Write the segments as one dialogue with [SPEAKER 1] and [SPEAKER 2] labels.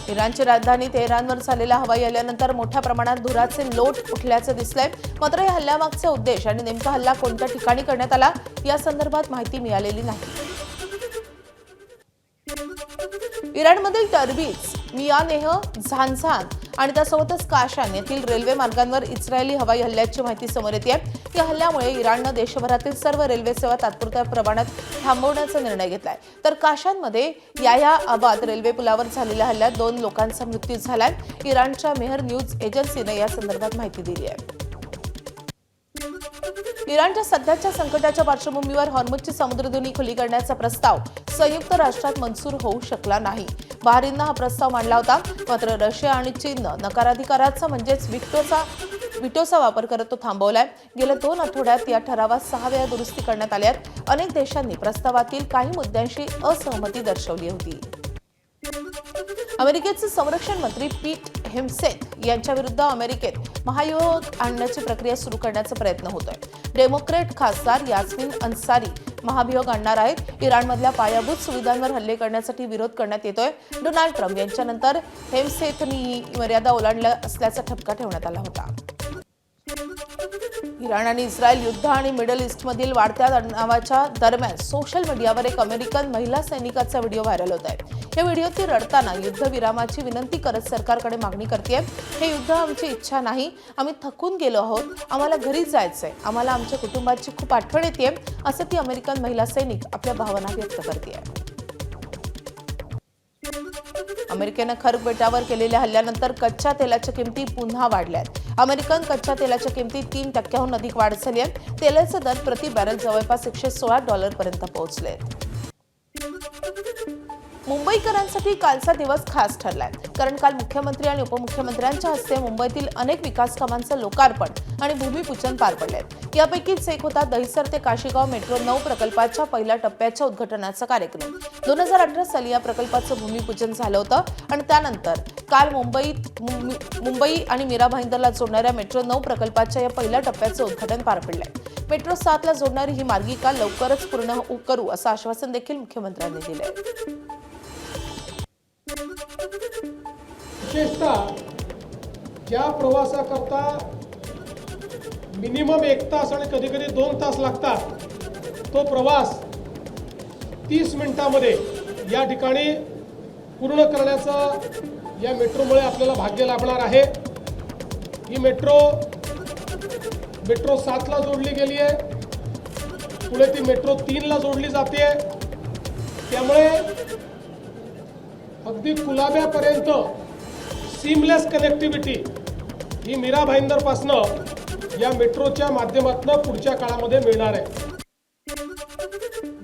[SPEAKER 1] इराणची राजधानी तेहरानवर झालेल्या हवाई हल्ल्यानंतर मोठ्या प्रमाणात धुराचे लोट उठल्याचं दिसलंय. मात्र या हल्ल्यामागचे उद्देश आणि नेमका हल्ला कोणत्या ठिकाणी करण्यात आला या संदर्भात माहिती मिळालेली नाही. इराणमधील टर्बिज, मियानेह, झांझान आणि त्यासोबतच काशान येथील रेल्वे मार्गांवर इस्रायली हवाई हल्ल्याची माहिती समोर येते. या हल्ल्यामुळे इराणनं देशभरातील सर्व रेल्वे सेवा तात्पुरत्या प्रमाणात थांबवण्याचा निर्णय घेतलाय. तर काशानमध्ये याया आबाद रेल्वे पुलावर झालेल्या हल्ल्यात 2 लोकांचा मृत्यू झालाय. इराणच्या मेहर न्यूज एजन्सीने या संदर्भात माहिती दिली आहे. इराणच्या सध्याच्या संकटाच्या पार्श्वभूमीवर हॉर्मुझची समुद्रधुनी खुली करण्याचा प्रस्ताव संयुक्त राष्ट्रात मंजूर होऊ शकला नाही. बहारीननं हा प्रस्ताव मांडला होता. मात्र रशिया आणि चीननं नकाराधिकाराचा म्हणजेच व्हिटोचा वापर करत तो थांबवलाय. गेल्या 2 आठवड्यात या ठरावात 6 वेळा दुरुस्ती करण्यात आल्या. अनेक देशांनी प्रस्तावातील काही मुद्द्यांशी असहमती दर्शवली होती. अमेरिकेचे संरक्षण मंत्री पीट हेम्सेथ यांच्याविरुद्ध अमेरिकेत महाभियोग आणण्याची प्रक्रिया सुरू करण्याचा प्रयत्न होतोय. डेमोक्रॅट खासदार यास्मिन अन्सारी महाभियोग आणणार आहेत. इराणमधल्या पायाभूत सुविधांवर हल्ले करण्यासाठी विरोध करण्यात येतोय. डोनाल्ड ट्रम्प यांच्यानंतर हेम्सेथनी ही मर्यादा ओलांडल्या असल्याचा ठपका ठेवण्यात आला होता. इराण आणि इस्रायल युद्ध आणि मिडल ईस्टमधील वाढत्या तणावाच्या दरम्यान सोशल मीडियावर एक अमेरिकन महिला सैनिकाचा व्हिडिओ व्हायरल होत आहे. या व्हिडिओत ती रडताना युद्धविरामाची विनंती करत सरकारकडे मागणी करते. हे युद्ध आमची इच्छा नाही, आम्ही थकून गेलो आहोत, आम्हाला घरी जायचंय, आम्हाला आमच्या कुटुंबाची खूप आठवण येते, असं ती अमेरिकन महिला सैनिक आपल्या भावना व्यक्त करते. अमेरिकेनं खर्ग बेटावर केलेल्या हल्ल्यानंतर कच्च्या तेलाच्या किमती पुन्हा वाढल्यात. अमेरिकन कच्च्या तेलाच्या किमतीत 3% अधिक वाढ झाली आहे. तेलाचे दर प्रति बॅरल जवळपास $116 पर्यंत पोहोचले. मुंबईकरांसाठी कालचा दिवस खास ठरलाय. कारण काल मुख्यमंत्री आणि उपमुख्यमंत्र्यांच्या हस्ते मुंबईतील अनेक विकास कामांचं लोकार्पण आणि भूमिपूजन पार पडले. यापैकीच एक होता दहिसर ते काशीगाव मेट्रो 9 प्रकल्पाच्या पहिल्या टप्प्याच्या उद्घाटनाचा कार्यक्रम. 2018 साली या प्रकल्पाचं भूमिपूजन झालं होतं आणि त्यानंतर काल मुंबई आणि मीरा भाईंदरला जोडणाऱ्या मेट्रो 9 प्रकल्पाच्या या पहिल्या टप्प्याचं उद्घाटन पार पडलंय. मेट्रो 7 ला जोडणारी ही मार्गिका लवकरच पूर्ण करू असं आश्वासन देखील मुख्यमंत्र्यांनी दिलंय.
[SPEAKER 2] विशेषतः ज्या प्रवासाकरता मिनिमम 1 तास आणि कधी कधी 2 तास लागतात, तो प्रवास 30 मिनिटांमध्ये या ठिकाणी पूर्ण करण्याचं या मेट्रोमुळे आपल्याला भाग्य लाभणार आहे. ही मेट्रो 7 ला जोडली गेली आहे. पुढे ती मेट्रो 3 ला जोडली जाते. त्यामुळे अगदी कुलाब्यापर्यंत सीमलेस कनेक्टिव्हिटी ही मीरा भाईंदरपासनं या मेट्रोच्या माध्यमातून पुढच्या काळामध्ये मिळणार आहे.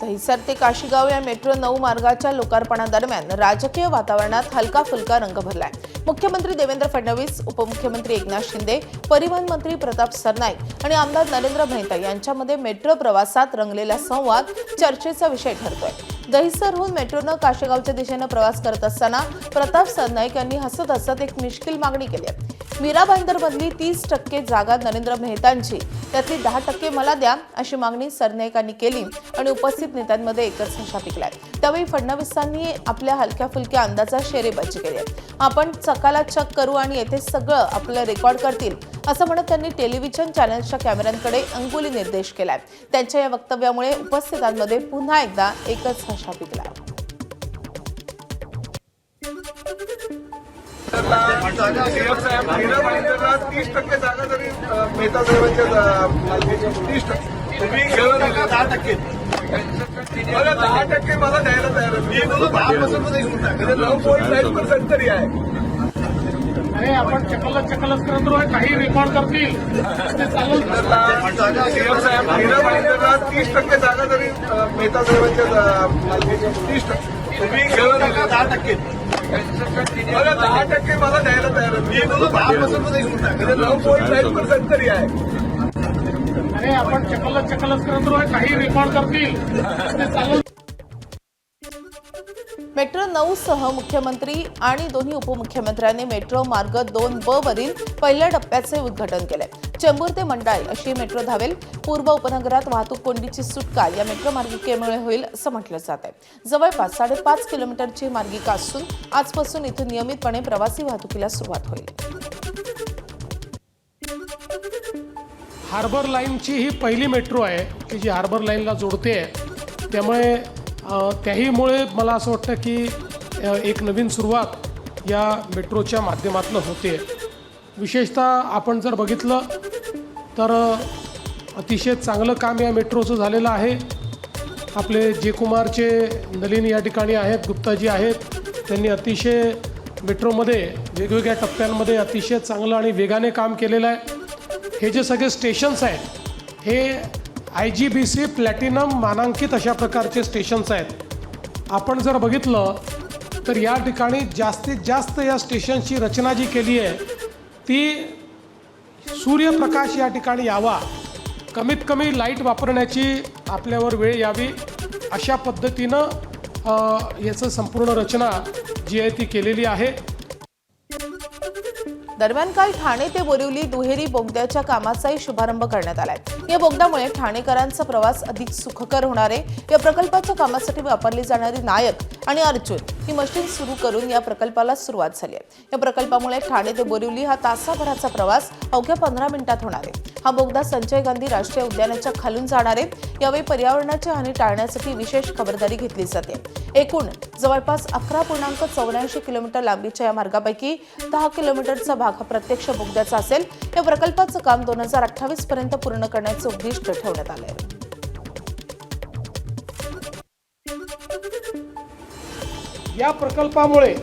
[SPEAKER 1] दहिसर ते काशीगाव या मेट्रो 9 मार्गाच्या लोकार्पणादरम्यान राजकीय वातावरणात हलका फुलका रंग भरलाय. मुख्यमंत्री देवेंद्र फडणवीस, उपमुख्यमंत्री एकनाथ शिंदे, परिवहन मंत्री प्रताप सरनाईक आणि आमदार नरेंद्र मेहता यांच्यामध्ये मेट्रो प्रवासात रंगलेला संवाद चर्चेचा विषय ठरतोय. दहिसरहून मेट्रोनं काशीगावच्या दिशेनं प्रवास करत असताना प्रताप सरनाईक यांनी हसत हसत एक मिश्किल मागणी केली आहे. मीरा भाईंदरमधली 30% जागा नरेंद्र मेहतांची, त्यातली 10% मला द्या, अशी मागणी सरनाईकांनी केली आणि उपस्थित नेत्यांमध्ये एकच हशा पिकलाय. त्यावेळी फडणवीसांनी आपल्या हलक्या फुलक्या अंदाजात शेरेबाजी केली आहे. आपण चकाला चक करू आणि येथे सगळं आपलं रेकॉर्ड करतील असं म्हणत त्यांनी टेलिव्हिजन चॅनल्सच्या कॅमेऱ्यांकडे अंगुली निर्देश केलाय. त्यांच्या या वक्तव्यामुळे उपस्थितांमध्ये पुन्हा एकदा एकच हशा पिकला.
[SPEAKER 3] मीरा भाईंदरला 30% जागा जरी मेहता साहेबांच्या 30% तुम्ही घेऊन 10% बघा 10% मला द्यायला तयार मी 10% घेऊन टाकले 9.9% तरी आहे.
[SPEAKER 2] अरे आपण चकलच करत राहू, काही रेकॉर्ड करतील ते चालू.
[SPEAKER 3] मीरा भाईंदरला 30% जागा जरी मेहता साहेबांच्या 30% तुम्ही घेऊन 10% बघा 10% मला द्यायला तयार मी 10% घेऊन टाकले 9.9% तरी आहे.
[SPEAKER 2] अरे आपण चकलच करत राहू, काही रेकॉर्ड करतील ते चालू.
[SPEAKER 1] मेट्रो 9 सह मुख्यमंत्री आणि दोन्ही उपमुख्यमंत्र्यांनी मेट्रो मार्ग 2B वरील पहिल्या टप्प्याचे उद्घाटन केले. चेंबूर ते मंडाई अशी मेट्रो धावेल. पूर्व उपनगरात वाहतूक कोंडीची सुटका या मेट्रो मार्गिकेमुळे होईल असं म्हटलं जात आहे. जवळपास 5.5 किलोमीटरची मार्गिका असून आजपासून इथून नियमितपणे प्रवासी वाहतुकीला सुरुवात होईल.
[SPEAKER 2] हार्बर लाईनची ही पहिली मेट्रो आहे की जी हार्बर लाईनला जोडते. त्यामुळे त्याहीमुळे मला असं वाटतं की एक नवीन सुरुवात या मेट्रोच्या माध्यमातून होते. विशेषतः आपण जर बघितलं तर अतिशय चांगलं काम या मेट्रोचं झालेलं आहे. आपले जयकुमारचे नलिन या ठिकाणी आहेत, गुप्ताजी आहेत. त्यांनी अतिशय मेट्रोमध्ये वेगवेगळ्या टप्प्यांमध्ये अतिशय चांगलं आणि वेगाने काम केलेलं आहे. हे जे सगळे स्टेशन्स आहेत हे IGBC प्लॅटिनम मानांकित अशा प्रकारचे स्टेशन्स आहेत. आपण जर बघितलं तर या ठिकाणी जास्तीत जास्त या स्टेशनची रचना जी केली आहे ती सूर्यप्रकाश या ठिकाणी यावा, कमीत कमी लाईट वापरण्याची आपल्यावर वेळ यावी अशा पद्धतीनं याचं संपूर्ण रचना जी आहे ती केलेली आहे.
[SPEAKER 1] दरम्यान काल ठाणे ते बोरिवली दुहेरी बोगद्याच्या कामाचाही शुभारंभ करण्यात आलाय. या बोगद्यामुळे ठाणेकरांचा प्रवास अधिक सुखकर होणार आहे. या प्रकल्पाच्या कामासाठी वापरली जाणारी नायक आणि अर्जुन ही मशीन सुरू करून या प्रकल्पाला सुरुवात झाली आहे. या प्रकल्पामुळे ठाणे ते बोरिवली हा तासाभराचा प्रवास अवघ्या 15 मिनिटात होणार आहे. हा बोगदा संजय गांधी राष्ट्रीय उद्यानाच्या खालून जाणार आहे. यावेळी पर्यावरणाची हानी टाळण्यासाठी विशेष खबरदारी घेतली जाते. एकूण जवळपास 11.84 किलोमीटर लांबीच्या या मार्गापैकी 10 किलोमीटरचा भाग हा प्रत्यक्ष बोगद्याचा असेल. या प्रकल्पाचं काम 2028 पर्यंत पूर्ण करण्याचं उद्दिष्ट ठेवण्यात आलं आहे.
[SPEAKER 2] या प्रकल्पामुळे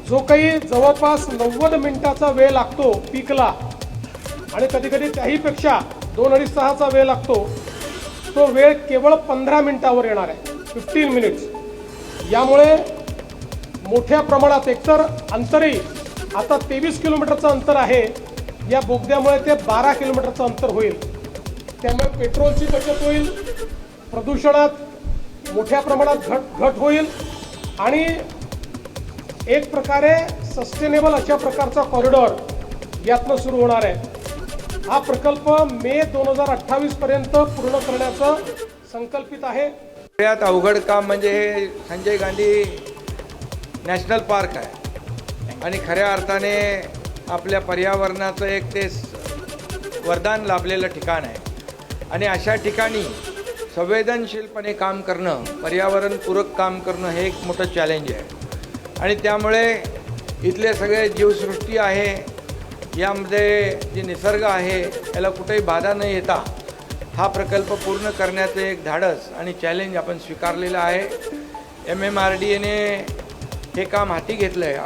[SPEAKER 2] जो काही जवळपास 90 मिनिटाचा वेळ लागतो पीकला आणि कधी कधी त्याहीपेक्षा 2-2.5 तासाचा वेळ लागतो, तो वेळ केवळ 15 मिनिटावर येणार आहे, 15 मिनिट्स. यामुळे मोठ्या प्रमाणात एकतर अंतरही आता 23 किलोमीटरचं अंतर आहे, या बोगद्यामुळे ते 12 किलोमीटरचं अंतर होईल. त्यामुळे पेट्रोलची बचत होईल, प्रदूषणात मोठ्या प्रमाणात घट होईल आणि एक प्रकारे सस्टेनेबल अशा प्रकारचा कॉरिडॉर यातनं सुरू होणार आहे. हा प्रकल्प मे 2028 पर्यंत पूर्ण करण्याचं संकल्पित आहे.
[SPEAKER 4] सगळ्यात अवघड काम म्हणजे हे संजय गांधी नॅशनल पार्क आहे आणि खऱ्या अर्थाने आपल्या पर्यावरणाचं एक ते वरदान लाभलेलं ठिकाण आहे. आणि अशा ठिकाणी संवेदनशीलपणे काम करणं, पर्यावरणपूरक काम करणं हे एक मोठं चॅलेंज आहे. आणि त्यामुळे इथले सगळे जीवसृष्टी आहे, यामध्ये जे निसर्ग आहे याला कुठेही बाधा न येता हा प्रकल्प पूर्ण करण्याचं एक धाडस आणि चॅलेंज आपण स्वीकारलेलं आहे. MMRDAने हे काम हाती घेतलं आहे.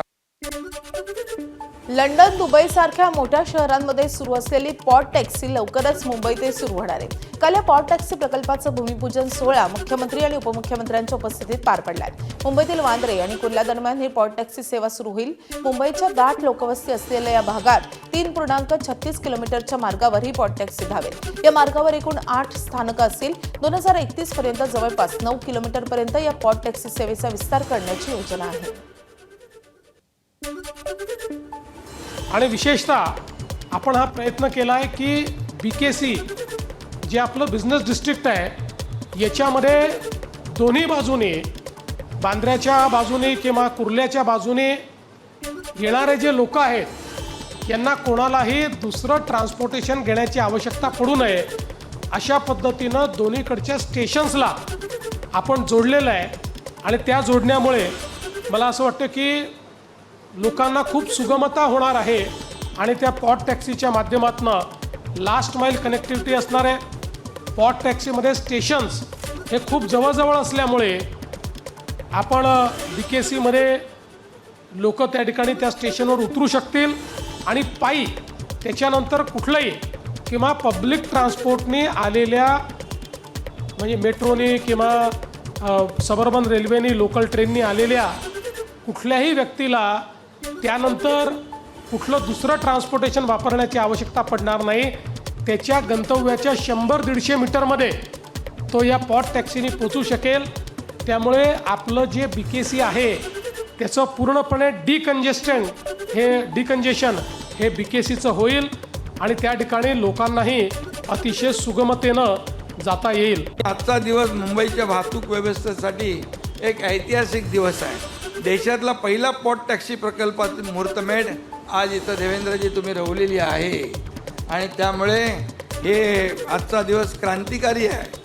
[SPEAKER 1] लंडन, दुबई सारख्या मोठ्या शहरांमध्ये सुरू असलेली पॉड टॅक्सी लवकरच मुंबईतही सुरू होणार आहे. काल या पॉड टॅक्सी प्रकल्पाचं भूमिपूजन सोहळा मुख्यमंत्री आणि उपमुख्यमंत्र्यांच्या उपस्थितीत पार पडलाय. मुंबईतील वांद्रे आणि कुर्ला दरम्यान ही पॉड टॅक्सी सेवा सुरू होईल. मुंबईच्या दाट लोकवस्ती असलेल्या या भागात 3.36 किलोमीटरच्या मार्गावर ही पॉड टॅक्सी धावेल. या मार्गावर एकूण 8 स्थानकं असतील. 2031 पर्यंत जवळपास 9 किलोमीटरपर्यंत या पॉड टॅक्सी सेवेचा विस्तार करण्याची योजना आहे.
[SPEAKER 2] आणि विशेषतः आपण हा प्रयत्न केला आहे की BKC जे आपलं बिझनेस डिस्ट्रिक्ट आहे याच्यामध्ये दोन्ही बाजूने, बांद्र्याच्या बाजूने किंवा कुर्ल्याच्या बाजूने येणारे जे लोक आहेत यांना कोणालाही दुसरं ट्रान्सपोर्टेशन घेण्याची आवश्यकता पडू नये अशा पद्धतीनं दोन्हीकडच्या स्टेशन्सला आपण जोडलेलं आहे. आणि त्या जोडण्यामुळे मला असं वाटतं की लोकांना खूप सुगमता होणार आहे आणि त्या पॉड टॅक्सीच्या माध्यमातून लास्ट माईल कनेक्टिव्हिटी असणार आहे. पॉड टॅक्सीमध्ये स्टेशन्स हे खूप जवळजवळ असल्यामुळे आपण BKCमध्ये लोक त्या ठिकाणी त्या स्टेशनवर उतरू शकतील आणि पायी त्याच्यानंतर कुठलंही किंवा पब्लिक ट्रान्सपोर्टने आलेल्या म्हणजे मेट्रोने किंवा सबर्बन रेल्वेने, लोकल ट्रेननी आलेल्या कुठल्याही व्यक्तीला त्यानंतर कुठलं दुसरं ट्रान्सपोर्टेशन वापरण्याची आवश्यकता पडणार नाही. त्याच्या गंतव्याच्या 100-150 मीटरमध्ये तो या पॉड टॅक्सीने पोचू शकेल. त्यामुळे आपलं जे BKC आहे त्याचं पूर्णपणे डिकंजेशन हे BKCचं होईल आणि त्या ठिकाणी लोकांनाही अतिशय सुगमतेनं जाता येईल.
[SPEAKER 4] आजचा दिवस मुंबईच्या वाहतूक व्यवस्थेसाठी एक ऐतिहासिक दिवस आहे. देशातला पहिला पॉट टॅक्सी प्रकल्पातील मुहूर्तमेढ आज इथं देवेंद्रजी तुम्ही रवलेली आहे आणि त्यामुळे हे आजचा दिवस क्रांतिकारी आहे.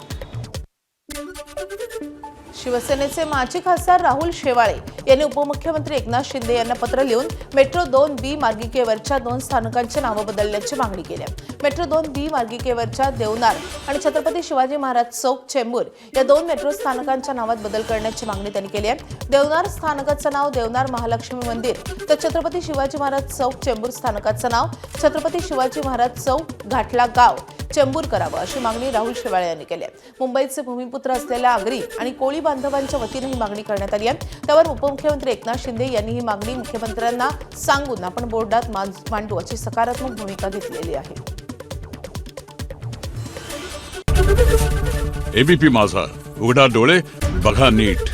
[SPEAKER 1] शिवसेनेचे माजी खासदार राहुल शेवाळे यांनी उपमुख्यमंत्री एकनाथ शिंदे यांना पत्र लिहून मेट्रो 2B मार्गिकेवरच्या 2 स्थानकांची नावं बदलण्याची मागणी केली आहे. मेट्रो 2B मार्गिकेवरच्या देवनार आणि छत्रपती शिवाजी महाराज चौक चेंबूर या 2 मेट्रो स्थानकांच्या नावात बदल करण्याची मागणी त्यांनी केली आहे. देवनार स्थानकाचं नाव देवनार महालक्ष्मी मंदिर तर छत्रपती शिवाजी महाराज चौक चेंबूर स्थानकाचं नाव छत्रपती शिवाजी महाराज चौक घाटला गाव चेंबूर करावं अशी मागणी राहुल शेवाळे यांनी केली आहे. मुंबईचे भूमिपुत्र असलेल्या आगरी आणि कोळी बांधवांच्या वतीने ही मागणी करण्यात आली आहे. त्यावर उपमुख्यमंत्री एकनाथ शिंदे यांनी ही मागणी मुख्यमंत्र्यांना सांगून आपण बोर्डात मांडू अशी सकारात्मक भूमिका घेतलेली आहे.
[SPEAKER 5] एबीपी माझा, उघडा डोळे बघा नीट.